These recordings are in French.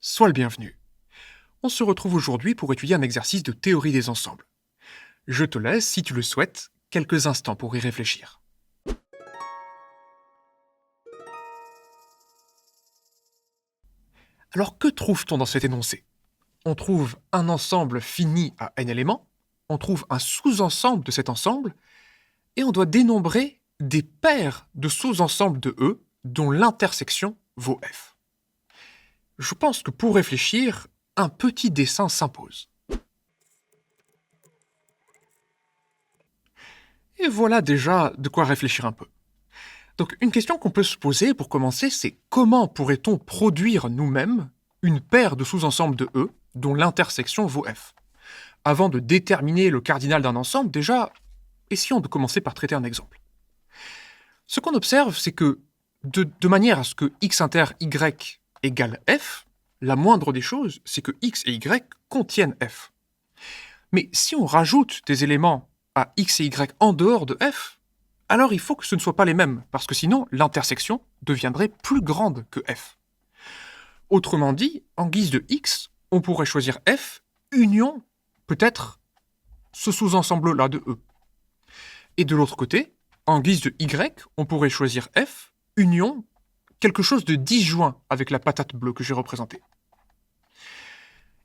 Sois le bienvenu. On se retrouve aujourd'hui pour étudier un exercice de théorie des ensembles. Je te laisse, si tu le souhaites, quelques instants pour y réfléchir. Alors que trouve-t-on dans cet énoncé? On trouve un ensemble fini à n éléments, on trouve un sous-ensemble de cet ensemble, et on doit dénombrer des paires de sous-ensembles de E dont l'intersection vaut f. Je pense que pour réfléchir, un petit dessin s'impose. Et voilà déjà de quoi réfléchir un peu. Donc une question qu'on peut se poser pour commencer, c'est comment pourrait-on produire nous-mêmes une paire de sous-ensembles de E dont l'intersection vaut f? Avant de déterminer le cardinal d'un ensemble, déjà, essayons de commencer par traiter un exemple. Ce qu'on observe, c'est que de manière à ce que x inter y égale f, la moindre des choses, c'est que x et y contiennent f. Mais si on rajoute des éléments à x et y en dehors de f, alors il faut que ce ne soient pas les mêmes, parce que sinon l'intersection deviendrait plus grande que f. Autrement dit, en guise de x, on pourrait choisir f union, peut-être, ce sous-ensemble-là de E. Et de l'autre côté, en guise de y, on pourrait choisir f union quelque chose de disjoint avec la patate bleue que j'ai représentée.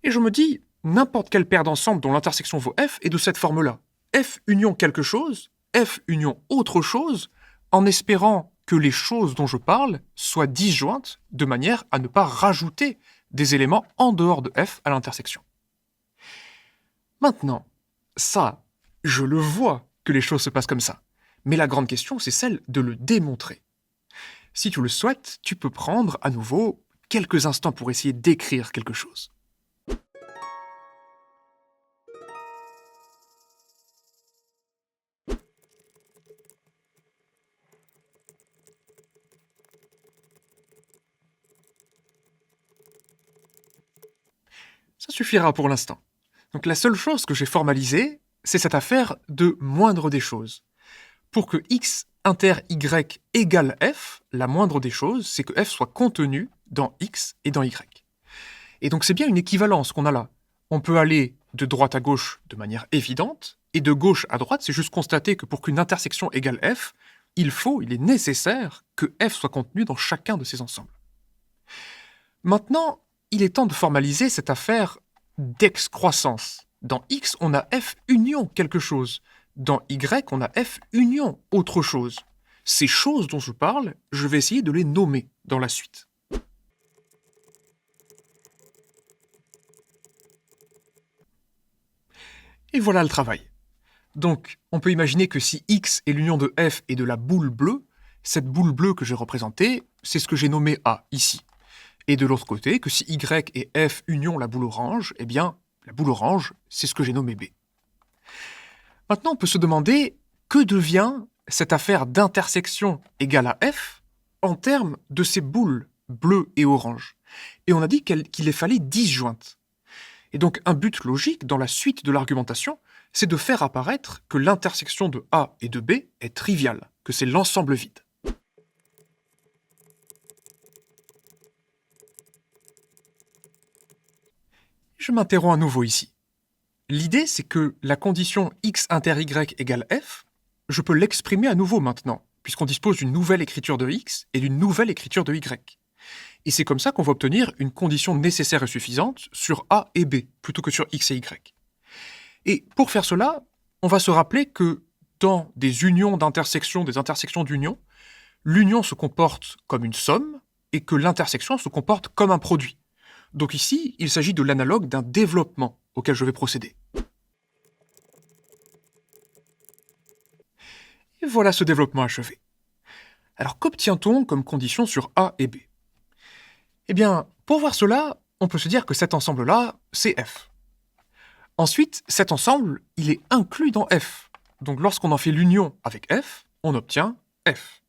Et je me dis, n'importe quelle paire d'ensembles dont l'intersection vaut f est de cette forme-là. F union quelque chose, F union autre chose, en espérant que les choses dont je parle soient disjointes de manière à ne pas rajouter des éléments en dehors de F à l'intersection. Maintenant, ça, je le vois que les choses se passent comme ça. Mais la grande question, c'est celle de le démontrer. Si tu le souhaites, tu peux prendre à nouveau quelques instants pour essayer d'écrire quelque chose. Ça suffira pour l'instant. Donc la seule chose que j'ai formalisée, c'est cette affaire de moindre des choses. Pour que x inter y égale f, la moindre des choses, c'est que f soit contenu dans x et dans y. Et donc c'est bien une équivalence qu'on a là. On peut aller de droite à gauche de manière évidente, et de gauche à droite, c'est juste constater que pour qu'une intersection égale f, il est nécessaire que f soit contenu dans chacun de ces ensembles. Maintenant, il est temps de formaliser cette affaire d'excroissance. Dans x, on a f union quelque chose. Dans y, on a f union autre chose. Ces choses dont je parle, je vais essayer de les nommer dans la suite. Et voilà le travail. Donc, on peut imaginer que si x est l'union de f et de la boule bleue, cette boule bleue que j'ai représentée, c'est ce que j'ai nommé A, ici. Et de l'autre côté, que si y est f union la boule orange, eh bien, la boule orange, c'est ce que j'ai nommé B. Maintenant, on peut se demander, que devient cette affaire d'intersection égale à f en termes de ces boules bleues et orange? Et on a dit qu'il les fallait disjointes. Et donc, un but logique dans la suite de l'argumentation, c'est de faire apparaître que l'intersection de A et de B est triviale, que c'est l'ensemble vide. Je m'interromps à nouveau ici. L'idée, c'est que la condition x inter y égale f, je peux l'exprimer à nouveau maintenant, puisqu'on dispose d'une nouvelle écriture de x et d'une nouvelle écriture de y. Et c'est comme ça qu'on va obtenir une condition nécessaire et suffisante sur a et b, plutôt que sur x et y. Et pour faire cela, on va se rappeler que dans des unions d'intersection, des intersections d'union, l'union se comporte comme une somme et que l'intersection se comporte comme un produit. Donc ici, il s'agit de l'analogue d'un développement auquel je vais procéder. Et voilà ce développement achevé. Alors qu'obtient-on comme condition sur A et B? Eh bien, pour voir cela, on peut se dire que cet ensemble-là, c'est F. Ensuite, cet ensemble, il est inclus dans F. Donc lorsqu'on en fait l'union avec F, on obtient F.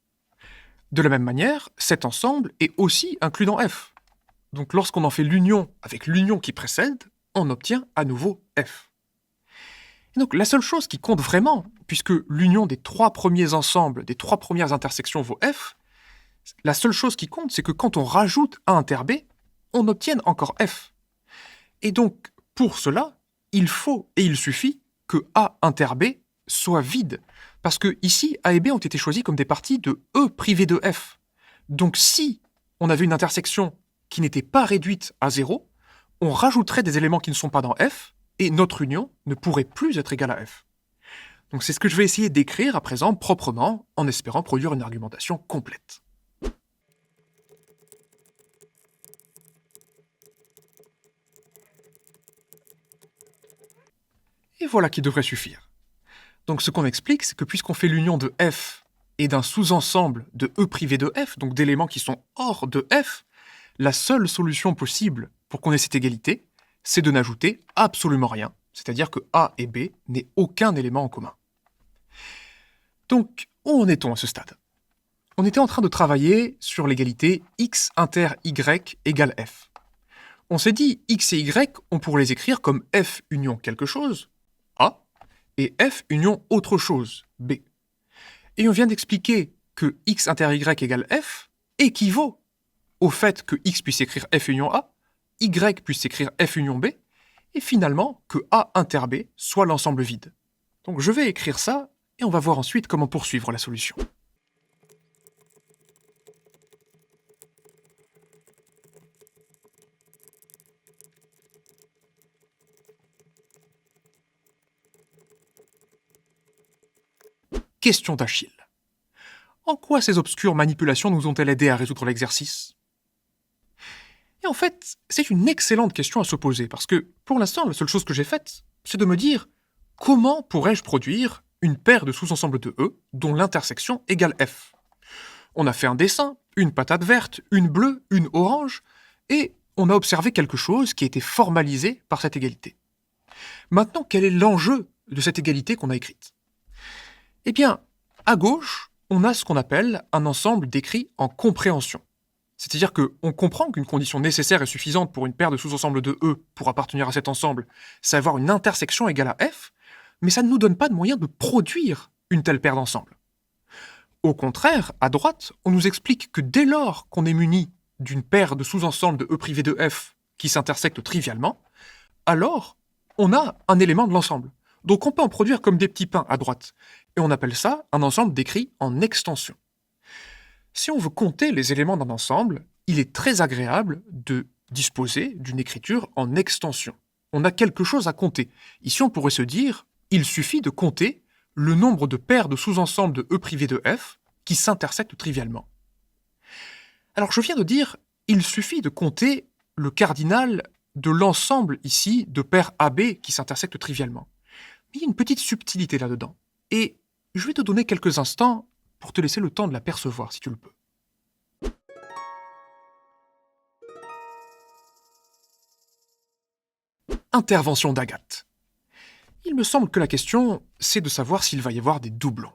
De la même manière, cet ensemble est aussi inclus dans F. Donc lorsqu'on en fait l'union avec l'union qui précède, on obtient à nouveau f. Et donc la seule chose qui compte vraiment, puisque l'union des trois premiers ensembles, des trois premières intersections vaut f, la seule chose qui compte, c'est que quand on rajoute A inter B, on obtienne encore f. Et donc, pour cela, il faut et il suffit que A inter B soit vide. Parce que ici, A et B ont été choisis comme des parties de E privé de f. Donc si on avait une intersection qui n'était pas réduite à 0, on rajouterait des éléments qui ne sont pas dans f, et notre union ne pourrait plus être égale à f. Donc c'est ce que je vais essayer d'écrire à présent proprement, en espérant produire une argumentation complète. Et voilà qui devrait suffire. Donc ce qu'on explique, c'est que puisqu'on fait l'union de f et d'un sous-ensemble de E privé de f, donc d'éléments qui sont hors de f, la seule solution possible pour qu'on ait cette égalité, c'est de n'ajouter absolument rien, c'est-à-dire que A et B n'aient aucun élément en commun. Donc, où en est-on à ce stade? On était en train de travailler sur l'égalité x inter y égale f. On s'est dit x et y, on pourrait les écrire comme f union quelque chose, A, et f union autre chose, B. Et on vient d'expliquer que x inter y égale f équivaut au fait que x puisse écrire f union A, y puisse écrire f union B, et finalement que A inter B soit l'ensemble vide. Donc je vais écrire ça, et on va voir ensuite comment poursuivre la solution. Question d'Achille. En quoi ces obscures manipulations nous ont-elles aidé à résoudre l'exercice? Et en fait, c'est une excellente question à se poser, parce que, pour l'instant, la seule chose que j'ai faite, c'est de me dire comment pourrais-je produire une paire de sous-ensembles de E dont l'intersection égale f. On a fait un dessin, une patate verte, une bleue, une orange, et on a observé quelque chose qui a été formalisé par cette égalité. Maintenant, quel est l'enjeu de cette égalité qu'on a écrite? Eh bien, à gauche, on a ce qu'on appelle un ensemble décrit en compréhension. C'est-à-dire qu'on comprend qu'une condition nécessaire et suffisante pour une paire de sous-ensembles de E pour appartenir à cet ensemble, c'est avoir une intersection égale à f, mais ça ne nous donne pas de moyen de produire une telle paire d'ensembles. Au contraire, à droite, on nous explique que dès lors qu'on est muni d'une paire de sous-ensembles de E privé de f qui s'intersectent trivialement, alors on a un élément de l'ensemble. Donc on peut en produire comme des petits pains à droite, et on appelle ça un ensemble décrit en extension. Si on veut compter les éléments d'un ensemble, il est très agréable de disposer d'une écriture en extension. On a quelque chose à compter. Ici, on pourrait se dire, il suffit de compter le nombre de paires de sous-ensembles de E privé de f qui s'intersectent trivialement. Alors je viens de dire, il suffit de compter le cardinal de l'ensemble ici de paires AB qui s'intersectent trivialement. Mais il y a une petite subtilité là-dedans. Et je vais te donner quelques instants pour te laisser le temps de la percevoir, si tu le peux. Intervention d'Agathe. Il me semble que la question, c'est de savoir s'il va y avoir des doublons.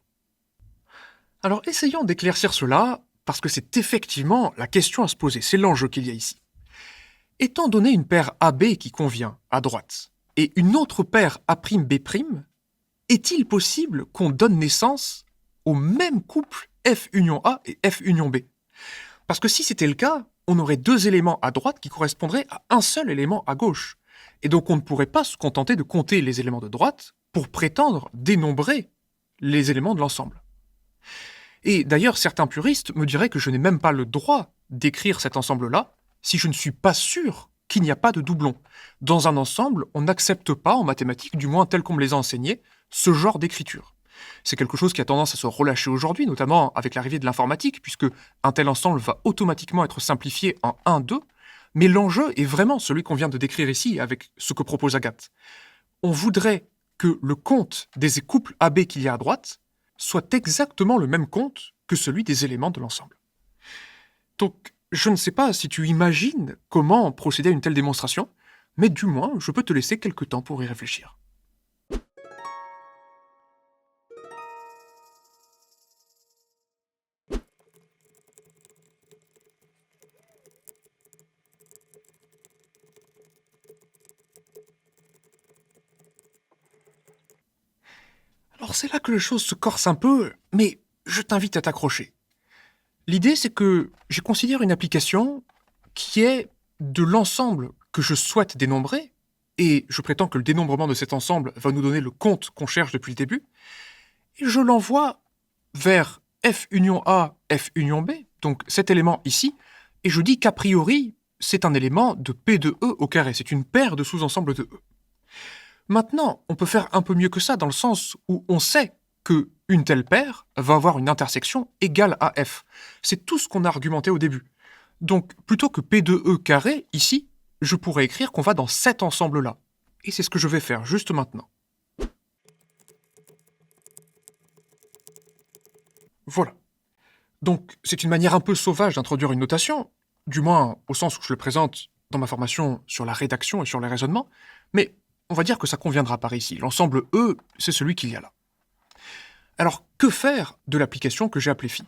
Alors essayons d'éclaircir cela, parce que c'est effectivement la question à se poser, c'est l'enjeu qu'il y a ici. Étant donné une paire AB qui convient à droite, et une autre paire A'B', est-il possible qu'on donne naissance au même couple F union A et F union B? Parce que si c'était le cas, on aurait deux éléments à droite qui correspondraient à un seul élément à gauche. Et donc on ne pourrait pas se contenter de compter les éléments de droite pour prétendre dénombrer les éléments de l'ensemble. Et d'ailleurs, certains puristes me diraient que je n'ai même pas le droit d'écrire cet ensemble-là si je ne suis pas sûr qu'il n'y a pas de doublon. Dans un ensemble, on n'accepte pas, en mathématiques, du moins tel qu'on me les a enseignés, ce genre d'écriture. C'est quelque chose qui a tendance à se relâcher aujourd'hui, notamment avec l'arrivée de l'informatique, puisque un tel ensemble va automatiquement être simplifié en 1, 2, mais l'enjeu est vraiment celui qu'on vient de décrire ici avec ce que propose Agathe. On voudrait que le compte des couples AB qu'il y a à droite soit exactement le même compte que celui des éléments de l'ensemble. Donc, je ne sais pas si tu imagines comment procéder à une telle démonstration, mais du moins, je peux te laisser quelque temps pour y réfléchir. Alors c'est là que les choses se corsent un peu, mais je t'invite à t'accrocher. L'idée, c'est que j'ai considéré une application qui est de l'ensemble que je souhaite dénombrer, et je prétends que le dénombrement de cet ensemble va nous donner le compte qu'on cherche depuis le début, et je l'envoie vers F union A, F union B, donc cet élément ici, et je dis qu'a priori, c'est un élément de P de E au carré, c'est une paire de sous-ensembles de E. Maintenant, on peut faire un peu mieux que ça, dans le sens où on sait que une telle paire va avoir une intersection égale à F. C'est tout ce qu'on a argumenté au début. Donc, plutôt que P de E carré, ici, je pourrais écrire qu'on va dans cet ensemble-là. Et c'est ce que je vais faire juste maintenant. Voilà. Donc, c'est une manière un peu sauvage d'introduire une notation, du moins au sens où je le présente dans ma formation sur la rédaction et sur les raisonnements, mais on va dire que ça conviendra par ici. L'ensemble E, c'est celui qu'il y a là. Alors, que faire de l'application que j'ai appelée phi?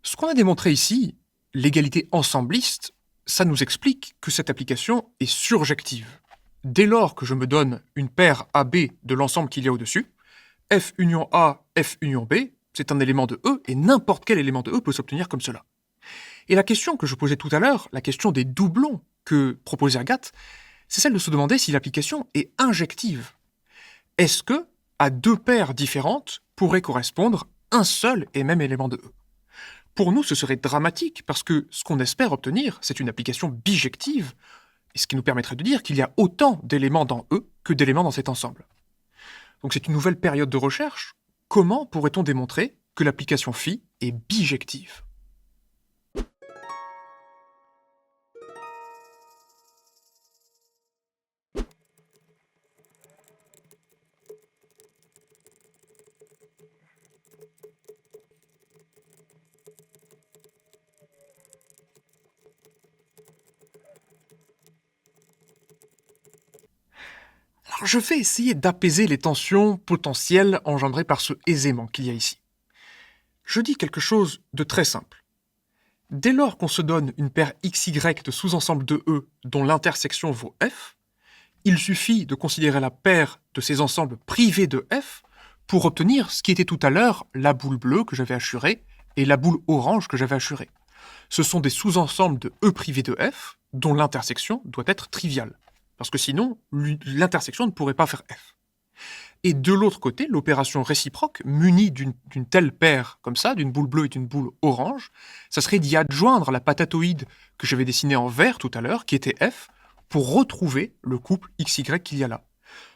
Ce qu'on a démontré ici, l'égalité ensembliste, ça nous explique que cette application est surjective. Dès lors que je me donne une paire AB de l'ensemble qu'il y a au-dessus, F union A, F union B, c'est un élément de E, et n'importe quel élément de E peut s'obtenir comme cela. Et la question que je posais tout à l'heure, la question des doublons que proposait Agathe, c'est celle de se demander si l'application est injective. Est-ce que, à deux paires différentes, pourrait correspondre un seul et même élément de E? Pour nous, ce serait dramatique, parce que ce qu'on espère obtenir, c'est une application bijective, et ce qui nous permettrait de dire qu'il y a autant d'éléments dans E que d'éléments dans cet ensemble. Donc c'est une nouvelle période de recherche. Comment pourrait-on démontrer que l'application phi est bijective? Alors je vais essayer d'apaiser les tensions potentielles engendrées par ce aisément qu'il y a ici. Je dis quelque chose de très simple. Dès lors qu'on se donne une paire XY de sous-ensembles de E dont l'intersection vaut F, il suffit de considérer la paire de ces ensembles privés de F pour obtenir ce qui était tout à l'heure la boule bleue que j'avais assurée et la boule orange que j'avais assurée. Ce sont des sous-ensembles de E privé de F dont l'intersection doit être triviale, parce que sinon l'intersection ne pourrait pas faire F. Et de l'autre côté, l'opération réciproque, munie d'une telle paire comme ça, d'une boule bleue et d'une boule orange, ça serait d'y adjoindre la patatoïde que j'avais dessinée en vert tout à l'heure, qui était F, pour retrouver le couple XY qu'il y a là.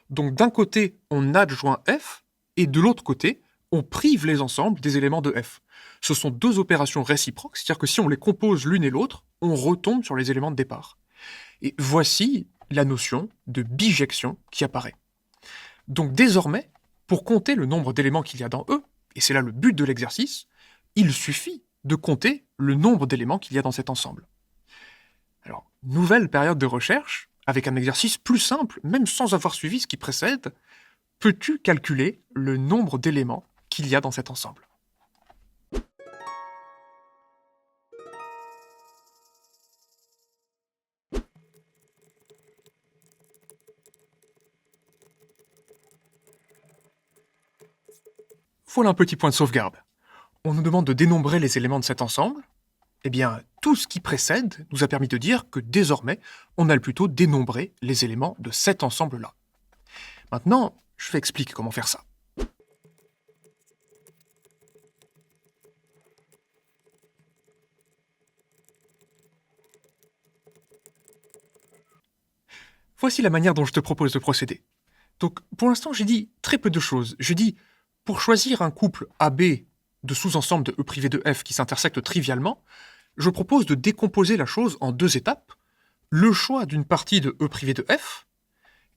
Donc d'un côté, on adjoint F, et de l'autre côté, on prive les ensembles des éléments de F. Ce sont deux opérations réciproques, c'est-à-dire que si on les compose l'une et l'autre, on retombe sur les éléments de départ. Et voici la notion de bijection qui apparaît. Donc désormais, pour compter le nombre d'éléments qu'il y a dans E, et c'est là le but de l'exercice, il suffit de compter le nombre d'éléments qu'il y a dans cet ensemble. Alors, nouvelle période de recherche, avec un exercice plus simple, même sans avoir suivi ce qui précède, peux-tu calculer le nombre d'éléments qu'il y a dans cet ensemble? Voilà un petit point de sauvegarde. On nous demande de dénombrer les éléments de cet ensemble. Eh bien, tout ce qui précède nous a permis de dire que désormais, on a plutôt dénombré les éléments de cet ensemble-là. Maintenant, je vais expliquer comment faire ça. Voici la manière dont je te propose de procéder. Donc, pour l'instant, j'ai dit très peu de choses. J'ai dit, pour choisir un couple AB de sous-ensemble de E privé de F qui s'intersectent trivialement, je propose de décomposer la chose en deux étapes. Le choix d'une partie de E privé de F,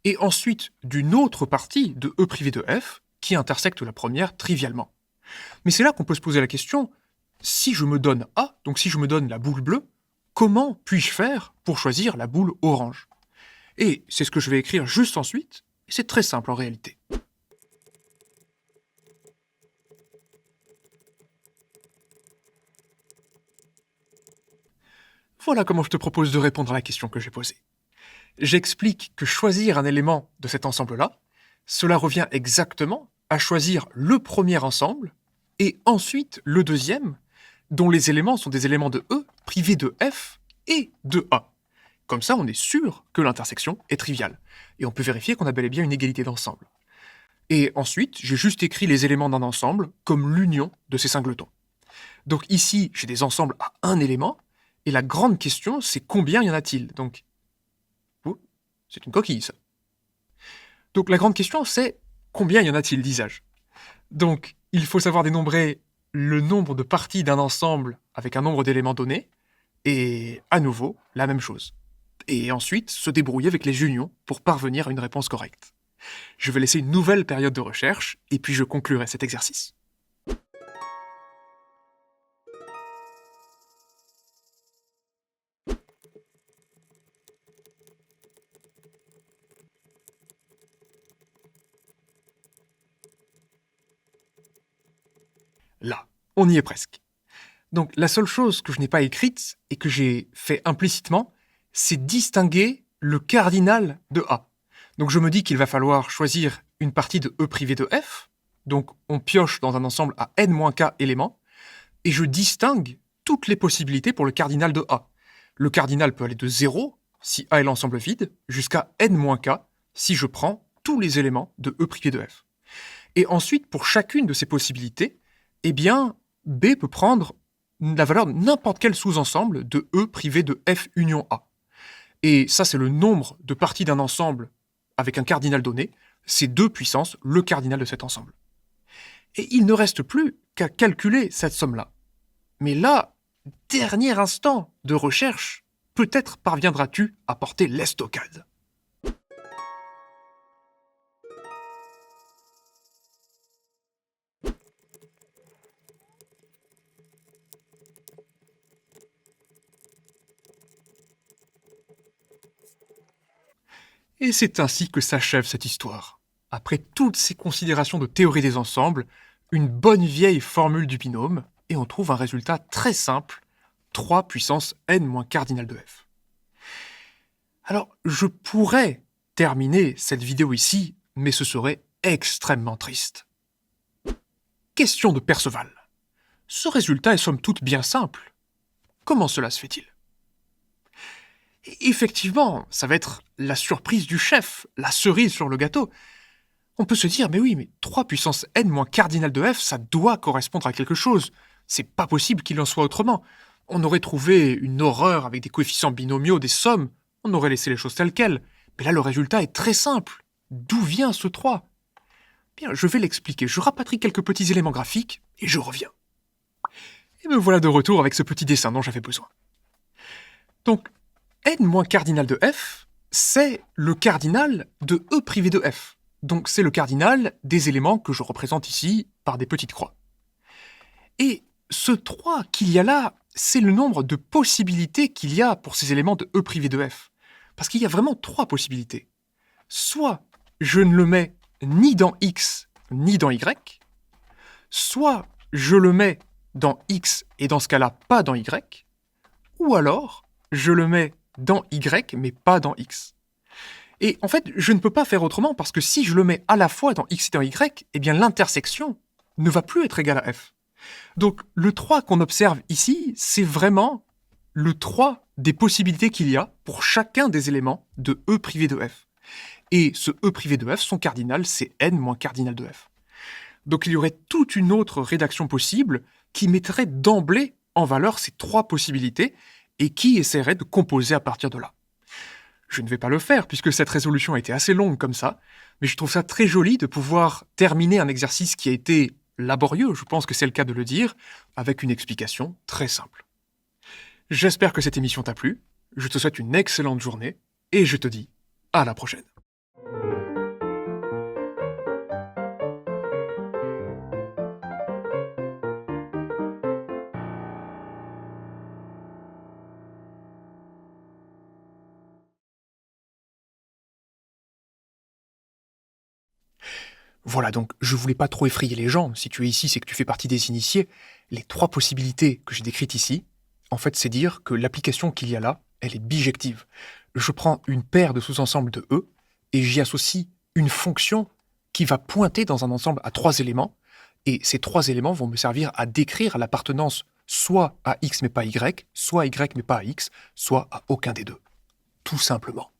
et ensuite d'une autre partie de E privé de F qui intersecte la première trivialement. Mais c'est là qu'on peut se poser la question, si je me donne A, donc si je me donne la boule bleue, comment puis-je faire pour choisir la boule orange? Et c'est ce que je vais écrire juste ensuite, et c'est très simple en réalité. Voilà comment je te propose de répondre à la question que j'ai posée. J'explique que choisir un élément de cet ensemble-là, cela revient exactement à choisir le premier ensemble, et ensuite le deuxième, dont les éléments sont des éléments de E privés de F et de A. Comme ça, on est sûr que l'intersection est triviale. Et on peut vérifier qu'on a bel et bien une égalité d'ensemble. Et ensuite, j'ai juste écrit les éléments d'un ensemble comme l'union de ces singletons. Donc ici, j'ai des ensembles à un élément, et la grande question, c'est combien y en a-t-il? Donc, oh, c'est une coquille, ça. Donc la grande question, c'est combien y en a-t-il, disais-je? Donc, il faut savoir dénombrer le nombre de parties d'un ensemble avec un nombre d'éléments donné, et à nouveau, la même chose. Et ensuite, se débrouiller avec les unions pour parvenir à une réponse correcte. Je vais laisser une nouvelle période de recherche, et puis je conclurai cet exercice. Là, on y est presque. Donc la seule chose que je n'ai pas écrite et que j'ai fait implicitement, c'est distinguer le cardinal de A. Donc je me dis qu'il va falloir choisir une partie de E privé de F, donc on pioche dans un ensemble à n-k éléments, et je distingue toutes les possibilités pour le cardinal de A. Le cardinal peut aller de 0, si A est l'ensemble vide, jusqu'à n-k, si je prends tous les éléments de E privé de F. Et ensuite, pour chacune de ces possibilités, eh bien, B peut prendre la valeur de n'importe quel sous-ensemble de E privé de F union A. Et ça, c'est le nombre de parties d'un ensemble avec un cardinal donné, c'est 2 puissance le cardinal de cet ensemble. Et il ne reste plus qu'à calculer cette somme-là. Mais là, dernier instant de recherche, peut-être parviendras-tu à porter l'estocade. Et c'est ainsi que s'achève cette histoire. Après toutes ces considérations de théorie des ensembles, une bonne vieille formule du binôme, et on trouve un résultat très simple, 3 puissance n moins cardinal de f. Alors, je pourrais terminer cette vidéo ici, mais ce serait extrêmement triste. Question de Perceval. Ce résultat est somme toute bien simple. Comment cela se fait-il? Et effectivement, ça va être la surprise du chef, la cerise sur le gâteau. On peut se dire, mais oui, mais 3 puissance n moins cardinal de f, ça doit correspondre à quelque chose. C'est pas possible qu'il en soit autrement. On aurait trouvé une horreur avec des coefficients binomiaux, des sommes, on aurait laissé les choses telles quelles. Mais là, le résultat est très simple. D'où vient ce 3? Bien, je vais l'expliquer. Je rapatrie quelques petits éléments graphiques et je reviens. Et me voilà de retour avec ce petit dessin dont j'avais besoin. Donc, n moins cardinal de f, c'est le cardinal de E privé de f. Donc c'est le cardinal des éléments que je représente ici par des petites croix. Et ce 3 qu'il y a là, c'est le nombre de possibilités qu'il y a pour ces éléments de E privé de f. Parce qu'il y a vraiment 3 possibilités. Soit je ne le mets ni dans x ni dans y, soit je le mets dans x et dans ce cas-là pas dans y, ou alors je le mets dans y mais pas dans x. Et en fait, je ne peux pas faire autrement parce que si je le mets à la fois dans x et dans y, eh bien l'intersection ne va plus être égale à f. Donc le 3 qu'on observe ici, c'est vraiment le 3 des possibilités qu'il y a pour chacun des éléments de E privé de f. Et ce E privé de f, son cardinal, c'est n moins cardinal de f. Donc il y aurait toute une autre rédaction possible qui mettrait d'emblée en valeur ces 3 possibilités et qui essaierait de composer à partir de là. Je ne vais pas le faire puisque cette résolution a été assez longue comme ça, mais je trouve ça très joli de pouvoir terminer un exercice qui a été laborieux, je pense que c'est le cas de le dire, avec une explication très simple. J'espère que cette émission t'a plu, je te souhaite une excellente journée, et je te dis à la prochaine. Voilà, donc je voulais pas trop effrayer les gens. Si tu es ici, c'est que tu fais partie des initiés. Les 3 possibilités que j'ai décrites ici, en fait, c'est dire que l'application qu'il y a là, elle est bijective. Je prends une paire de sous-ensembles de E et j'y associe une fonction qui va pointer dans un ensemble à 3 éléments, et ces 3 éléments vont me servir à décrire l'appartenance soit à x mais pas à y, soit à y mais pas à x, soit à aucun des deux. tout simplement.